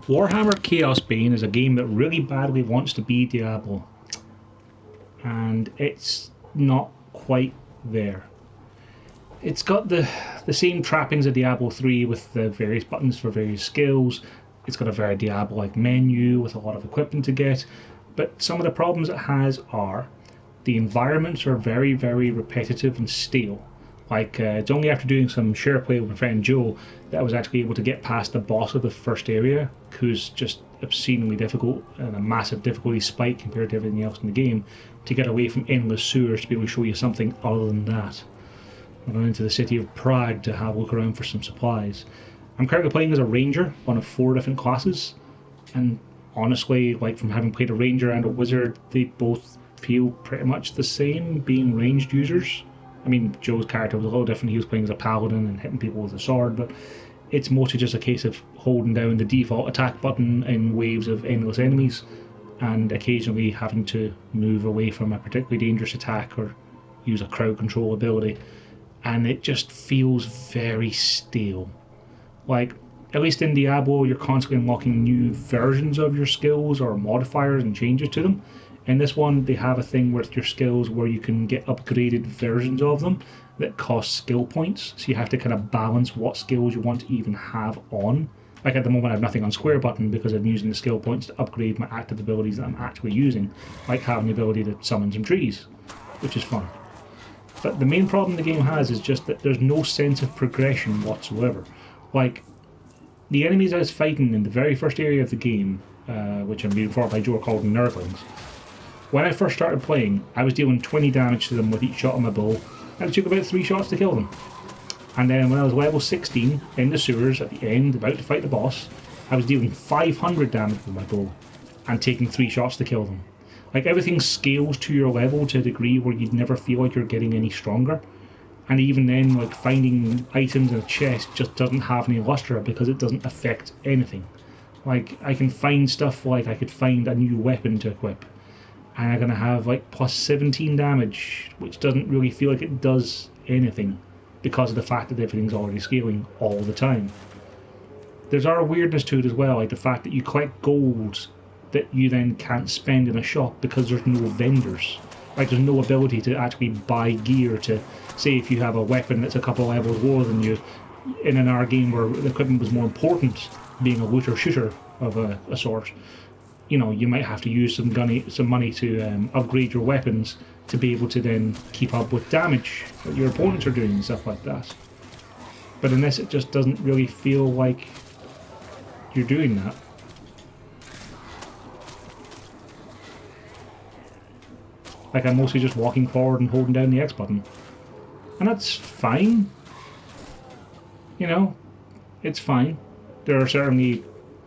Warhammer Chaosbane is a game that really badly wants to be Diablo, and it's not quite there. It's got the same trappings of Diablo 3 with the various buttons for various skills. It's got a very Diablo-like menu with a lot of equipment to get, but some of the problems it has are the environments are very, very repetitive and stale. Like, it's only after doing some share play with my friend Joe that I was actually able to get past the boss of the first area, who's just obscenely difficult and a massive difficulty spike compared to everything else in the game, to get away from endless sewers to be able to show you something other than that. I went into the city of Prague to have a look around for some supplies. I'm currently playing as a ranger, one of 4 different classes, and honestly, like, from having played a ranger and a wizard, they both feel pretty much the same, being ranged users. I mean, Joe's character was a little different. He was playing as a paladin and hitting people with a sword, but it's mostly just a case of holding down the default attack button in waves of endless enemies, and occasionally having to move away from a particularly dangerous attack or use a crowd control ability, and it just feels very stale. Like, at least in Diablo, you're constantly unlocking new versions of your skills or modifiers and changes to them. In this one, they have a thing with your skills where you can get upgraded versions of them that cost skill points, so you have to kind of balance what skills you want to even have on. Like, at the moment I have nothing on square button because I'm using the skill points to upgrade my active abilities that I'm actually using, like having the ability to summon some trees, which is fun. But the main problem the game has is just that there's no sense of progression whatsoever. Like, the enemies I was fighting in the very first area of the game, which I'm being fought by Joe, are called Nurglings. When I first started playing, I was dealing 20 damage to them with each shot of my bow, and it took about 3 shots to kill them. And then when I was level 16, in the sewers at the end, about to fight the boss, I was dealing 500 damage with my bow, and taking 3 shots to kill them. Like, everything scales to your level to a degree where you'd never feel like you're getting any stronger. And even then, like, finding items in a chest just doesn't have any luster because it doesn't affect anything. Like, I can find stuff like I could find a new weapon to equip, and I'm going to have like plus 17 damage, which doesn't really feel like it does anything because of the fact that everything's already scaling all the time. There's our weirdness to it as well, like the fact that you collect gold that you then can't spend in a shop because there's no vendors. Like, there's no ability to actually buy gear to, say, if you have a weapon that's a couple levels lower than you, in an R game where the equipment was more important, being a looter shooter of a sort, you know, you might have to use some money to upgrade your weapons to be able to then keep up with damage that your opponents are doing and stuff like that. But in this, it just doesn't really feel like you're doing that. Like, I'm mostly just walking forward and holding down the X button. And that's fine. You know, it's fine. There are certainly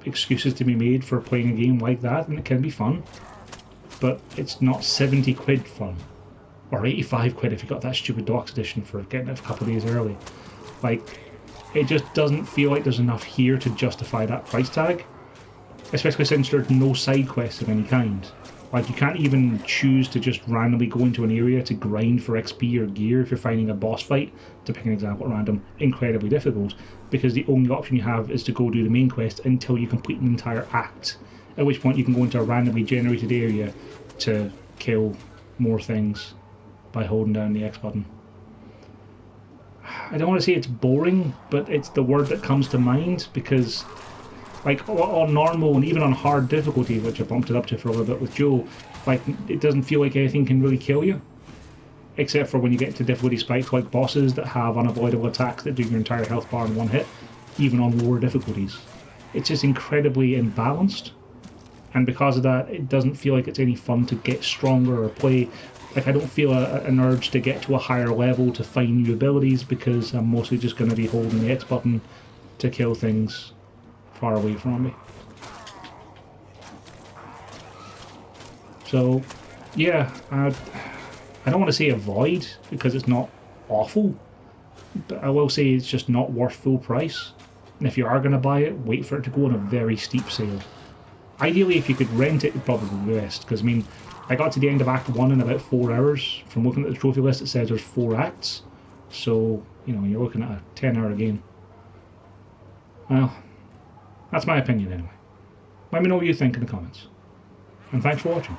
excuses to be made for playing a game like that, and it can be fun. But it's not 70 quid fun. Or 85 quid if you got that stupid Deluxe Edition for getting it a couple of days early. Like, it just doesn't feel like there's enough here to justify that price tag. Especially since there's no side quests of any kind. Like, you can't even choose to just randomly go into an area to grind for XP or gear if you're finding a boss fight, to pick an example at random, incredibly difficult, because the only option you have is to go do the main quest until you complete an entire act, at which point you can go into a randomly generated area to kill more things by holding down the X button. I don't want to say it's boring, but it's the word that comes to mind, because like, on normal and even on hard difficulty, which I bumped it up to for a little bit with Joe, like, it doesn't feel like anything can really kill you. Except for when you get to difficulty spikes like bosses that have unavoidable attacks that do your entire health bar in one hit, even on lower difficulties. It's just incredibly imbalanced. And because of that, it doesn't feel like it's any fun to get stronger or play. Like, I don't feel an urge to get to a higher level to find new abilities, because I'm mostly just going to be holding the X button to kill things far away from me. So, yeah, I don't want to say avoid, because it's not awful, but I will say it's just not worth full price. And if you are going to buy it, wait for it to go on a very steep sale. Ideally, if you could rent it, it'd probably be best, because, I mean, I got to the end of Act 1 in about 4 hours. From looking at the trophy list, it says there's 4 acts, so, you know, you're looking at a 10-hour game. Well, that's my opinion anyway. Let me know what you think in the comments. And thanks for watching.